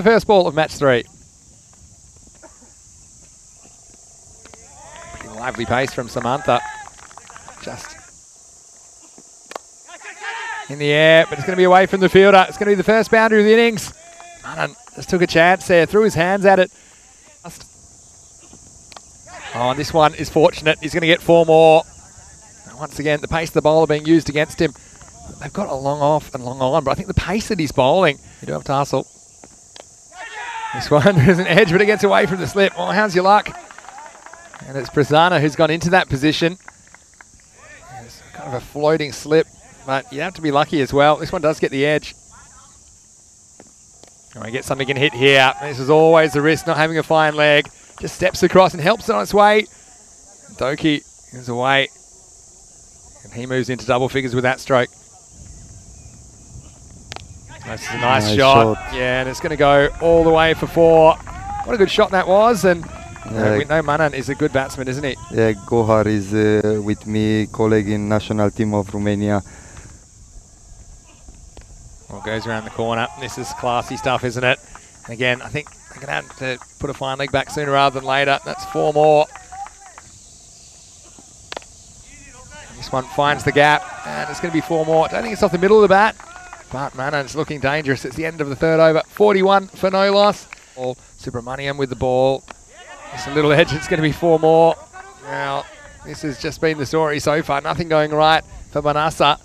first ball of match 3. Pretty lively pace from Samantha. Just in the air, but it's going to be away from the fielder. It's going to be the first boundary of the innings. Manan just took a chance there, threw his hands at it. Oh, and this one is fortunate. He's going to get 4 more. And once again, the pace of the bowler being used against him. They've got a long off and long on, but I think the pace that he's bowling, you do have Tarsal. This one is an edge, but it gets away from the slip. Oh, how's your luck? And it's Prasanna who's gone into that position. It's kind of a floating slip, but you have to be lucky as well. This one does get the edge. Oh, he gets something can hit here. This is always the risk, not having a fine leg. Just steps across and helps it on its way. Doki is away. And he moves into double figures with that stroke. This is a nice shot. Yeah, and it's going to go all the way for 4. What a good shot that was. And we know Manan is a good batsman, isn't he? Yeah, Gohar is with me, colleague in national team of Romania. Well, goes around the corner. This is classy stuff, isn't it? And again, I think they're going to have to put a fine leg back sooner rather than later. That's 4 more. This one finds the gap, and it's going to be 4 more. I don't think it's off the middle of the bat, but Manan's looking dangerous. It's the end of the 3rd over. 41 for no loss. All Subramaniam with the ball. It's a little edge. It's going to be 4 more. Now, this has just been the story so far. Nothing going right for Manasa.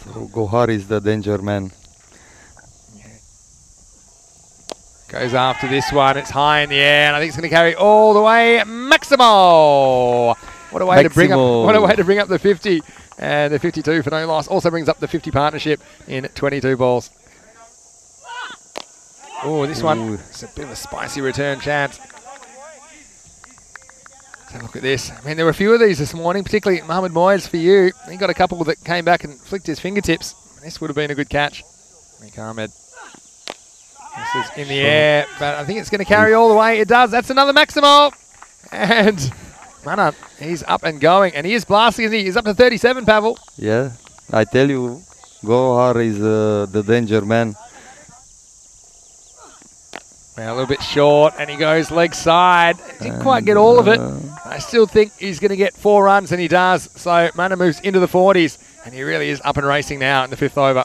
So Gohar is the danger man. Goes after this one. It's high in the air, and I think it's going to carry all the way. Maximo! What a way to bring up! What a way to bring up the 50, and the 52 for no loss. Also brings up the 50 partnership in 22 balls. Oh, this one. It's a bit of a spicy return chance. Let's have a look at this. I mean, there were a few of these this morning, particularly Mohamed Moyes for you. He got a couple that came back and flicked his fingertips. This would have been a good catch. Ahmed. This is in the air, but I think it's going to carry all the way. It does. That's another Maximo. And Manan, he's up and going. And he is blasting, isn't he? He's up to 37, Pavel. Yeah, I tell you, Gohar is the danger man. Well, a little bit short, and he goes leg side. Didn't quite get all of it. I still think he's going to get 4 runs, and he does. So Manan moves into the 40s, and he really is up and racing now in the 5th over.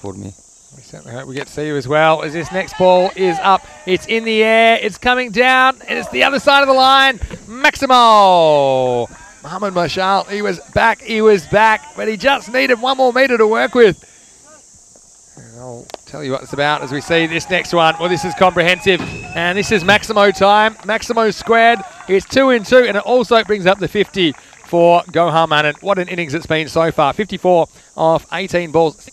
For me. We certainly hope we get to see you as well, as this next ball is up. It's in the air, it's coming down, and it's the other side of the line. Maximo! Mohamed Marshall, he was back, but he just needed 1 more metre to work with. And I'll tell you what it's about as we see this next one. Well, this is comprehensive, and this is Maximo time. Maximo squared, it's 2 in 2, and it also brings up the 50 for Gohar Manan. What an innings it's been so far. 54 off 18 balls.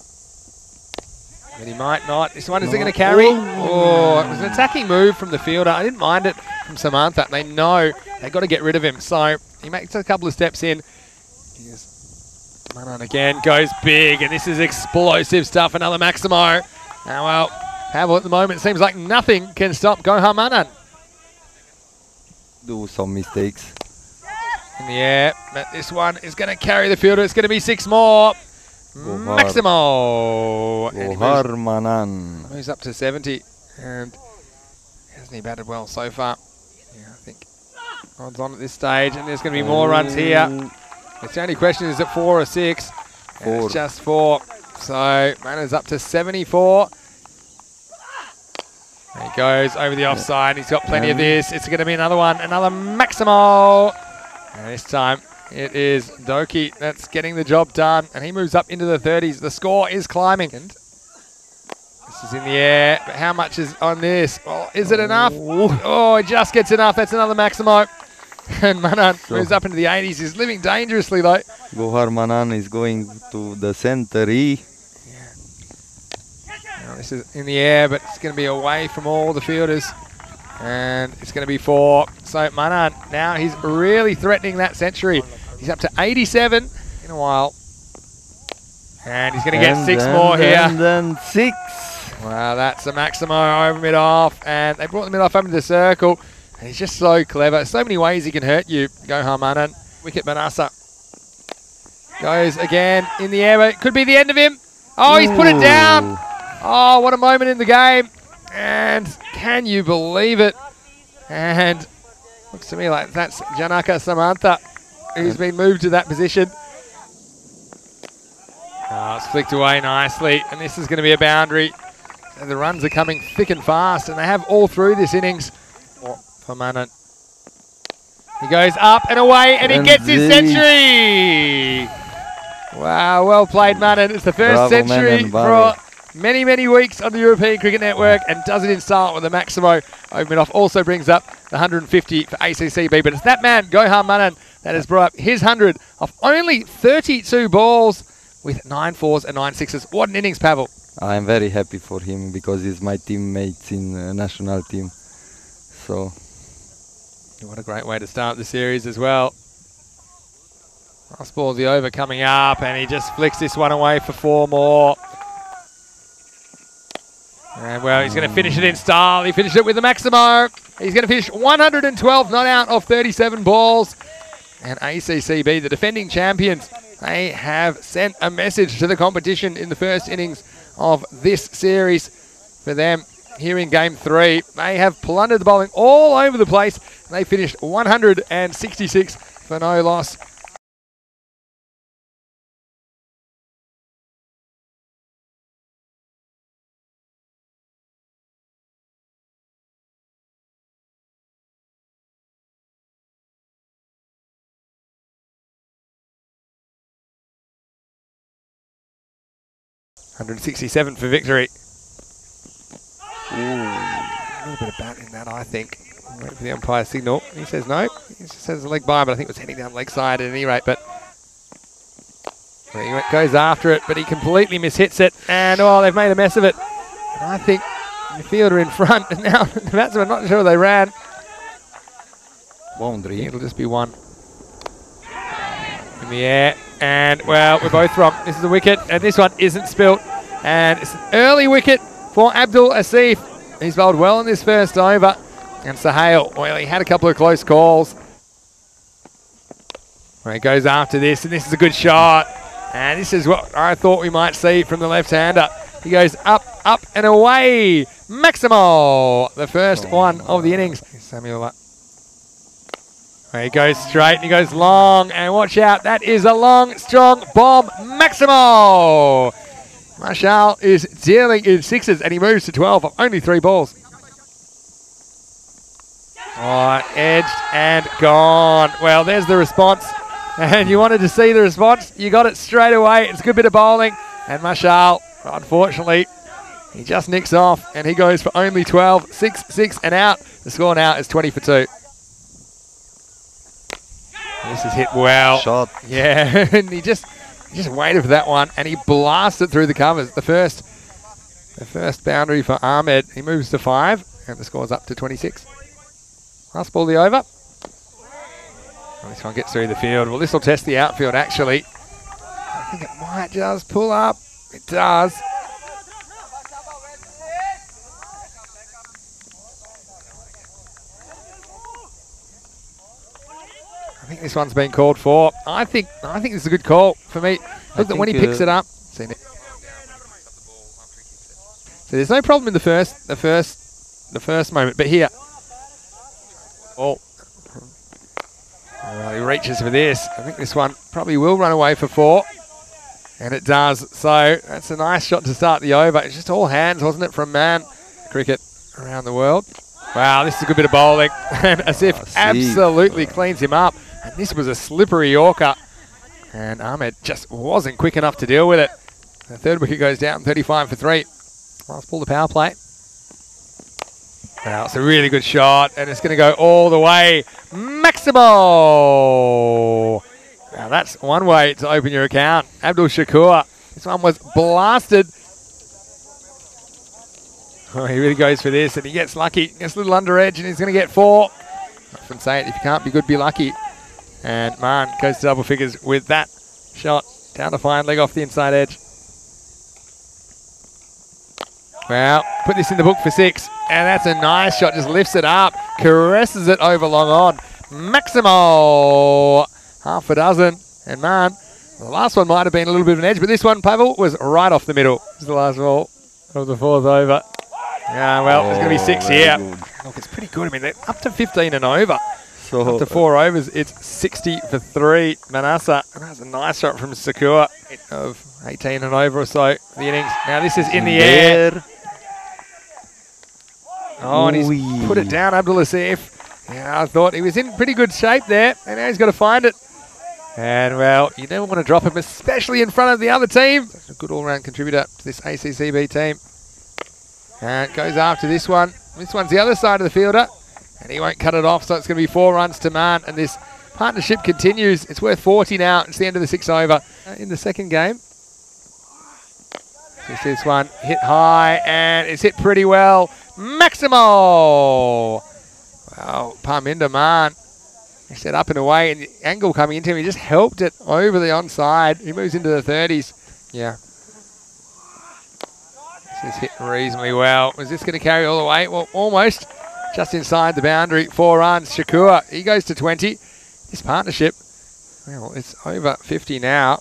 But he might not. This one, is it going to carry? Oh, it was an attacking move from the fielder. I didn't mind it from Samantha. They know they've got to get rid of him. So he makes a couple of steps in. Here's Manan again, goes big, and this is explosive stuff. Another Maximo. Now, well, Pavel at the moment, it seems like nothing can stop Gohar Manan. Do some mistakes. In the air, but this one is going to carry the fielder. It's going to be 6 more. Gohar. Maximo! Gohar Manan. Moves up to 70, and hasn't he batted well so far? Yeah, I think odds on at this stage, and there's going to be more runs here. It's the only question, is it 4 or 6? 4. It's just 4. So Manan's up to 74. There he goes over the offside. He's got plenty of this. It's going to be another one, another Maximo. And this time it is Doki that's getting the job done, and he moves up into the 30s. The score is climbing. And this is in the air, but how much is on this? Well, is it enough? Oh, it just gets enough. That's another Maximo. And Manan moves up into the 80s. He's living dangerously, though. Gohar Manan is going to the center E. Now, this is in the air, but it's going to be away from all the fielders. And it's going to be 4. So Manan, now he's really threatening that century. He's up to 87 in a while. And he's going to get 6 more here. And then 6. Wow, that's a Maximo over mid-off. And they brought the mid-off up into the circle. And he's just so clever. So many ways he can hurt you, Gohar Manan. Wicket Manasa. Goes again in the air, but it could be the end of him. Oh, he's put it down. Oh, what a moment in the game. And can you believe it? And looks to me like that's Janaka Samantha who's been moved to that position. Oh, it's flicked away nicely, and this is going to be a boundary. So the runs are coming thick and fast, and they have all through this innings for Manan. He goes up and away, and he gets his century. Wow, well played, Manan. It's the first century for many, many weeks on the European Cricket Network, and does it in style with the Maximo opening off. Also brings up the 150 for ACCB, but it's that man, Gohar Manan, that has brought up his 100 off only 32 balls with 9 fours and 9 sixes. What an innings, Pavel. I'm very happy for him because he's my teammate in the national team. So, what a great way to start the series as well. Last ball of the over coming up, and he just flicks this one away for 4 more. And well, he's going to finish it in style. He finished it with the Maximo. He's going to finish 112 not out of 37 balls. And ACCB, the defending champions, they have sent a message to the competition in the first innings of this series for them here in Game 3. They have plundered the bowling all over the place. They finished 166 for no loss. $167 for victory. Ooh, a little bit of bat in that, I think. Wait for the umpire signal. He says no. He just says a leg by, but I think it was heading down the leg side at any rate. But he goes after it, but he completely mishits it. And, oh, they've made a mess of it. And I think the fielder in front, and now the batsman, not sure they ran. Boundary. It'll just be one. In the air. And, well, we're both wrong. This is a wicket, and this one isn't spilt. And it's an early wicket for Abdul Asif. He's bowled well in this first over. And Sahel, well, he had a couple of close calls. Well, he goes after this, and this is a good shot. And this is what I thought we might see from the left-hander. He goes up, up, and away. Maximo, the first one of the innings. Samuel. Well, he goes straight, and he goes long. And watch out, that is a long, strong bomb. Maximo. Marshall is dealing in sixes, and he moves to 12 of only 3 balls. Oh, edged and gone. Well, there's the response. And you wanted to see the response. You got it straight away. It's a good bit of bowling. And Marshall, unfortunately, he just nicks off. And he goes for only 12. 6, 6 and out. The score now is 20 for 2. This is hit well. Shot. Yeah, and he just waited for that one. And he blasted through the covers. The first boundary for Ahmed. He moves to 5. And the score's up to 26. Last ball of the over. Well, this one gets through the field. Well, this will test the outfield, actually. I think it might just pull up. It does. I think this one's been called for. I think this is a good call for me. Look, that when he picks it up. Seen it. So there's no problem in the first moment, but here. Oh. Well, he reaches for this. I think this one probably will run away for 4. And it does. So that's a nice shot to start the over. It's just all hands, wasn't it, from man cricket around the world. Wow, this is a good bit of bowling. And Asif absolutely cleans him up. And this was a slippery Yorker. And Ahmed just wasn't quick enough to deal with it. The third wicket goes down, 35 for 3. Last ball, the power play. Well, it's a really good shot, and it's going to go all the way. Maximo! Now, that's one way to open your account. Abdul Shakur. This one was blasted. Oh, he really goes for this, and he gets lucky. Gets a little under edge, and he's going to get 4. I often say it, if you can't be good, be lucky. And Man goes to double figures with that shot. Down to fine, leg off the inside edge. Well, put this in the book for 6. And that's a nice shot. Just lifts it up. Caresses it over long on. Maximo. Half a dozen. And Man, the last one might have been a little bit of an edge. But this one, Pavel, was right off the middle. This is the last ball of the 4th over. Yeah, well, there's going to be 6 here. Good. Look, it's pretty good. I mean, they're up to 15 and over. So After 4 overs, it's 60 for 3. Manasa, and that's a nice shot from Sakura of 18 and over or so for the innings. Now this is in the air. Oh, and he's put it down, Abdulatif. Yeah, I thought he was in pretty good shape there, and now he's got to find it. And, well, you never want to drop him, especially in front of the other team. Such a good all-round contributor to this ACCB team. And goes after this one. This one's the other side of the fielder, and he won't cut it off, so it's going to be 4 runs to man. And this partnership continues. It's worth 40 now. It's the end of the 6 over in the second game. This one hit high, and it's hit pretty well. Maximo! Wow, Parminder Man. He said up and away, and the angle coming into him, he just helped it over the onside. He moves into the 30s. Yeah. This is hit reasonably well. Was this going to carry all the way? Well, almost. Just inside the boundary. 4 runs. Shakur, he goes to 20. This partnership, well, it's over 50 now.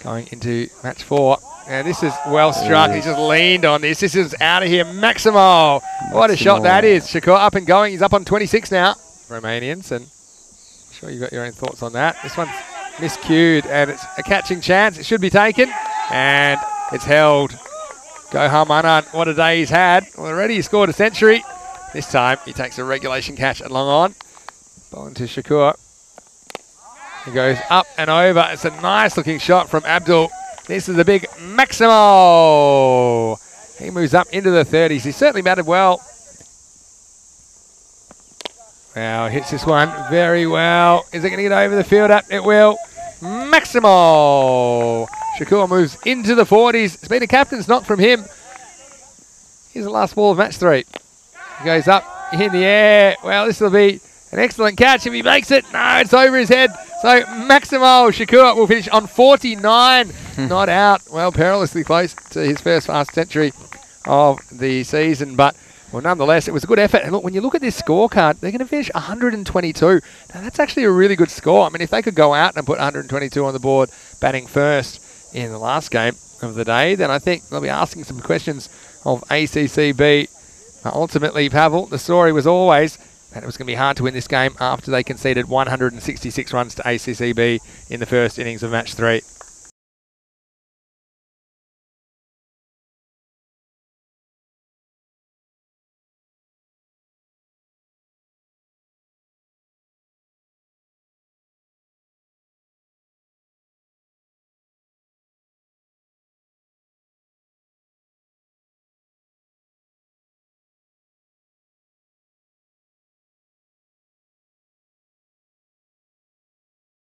Going into match 4. And this is well struck. He just leaned on this. This is out of here. Maximo. What a shot that is. Shakur up and going. He's up on 26 now. Romanians, and I'm sure you've got your own thoughts on that. This one's miscued, and it's a catching chance. It should be taken, and it's held. Go Harmanan. What a day he's had. Already he scored a century. This time he takes a regulation catch at long on. Ball into Shakur. He goes up and over. It's a nice looking shot from Abdul. This is the big Maximo. He moves up into the 30s. He certainly batted well. Wow, hits this one very well. Is it going to get over the fielder? It will. Maximo. Shakur moves into the 40s. It's been a captain's knock from him. Here's the last ball of match 3. He goes up in the air. Well, this will be an excellent catch if he makes it. No, it's over his head. So Maximo Shakur will finish on 49. Not out. Well, perilously close to his first fast century of the season. But, well, nonetheless, it was a good effort. And look, when you look at this scorecard, they're going to finish 122. Now, that's actually a really good score. I mean, if they could go out and put 122 on the board batting first in the last game of the day, then I think they'll be asking some questions of ACCB. Ultimately, Pavel, the story was always that it was going to be hard to win this game after they conceded 166 runs to ACCB in the first innings of match 3.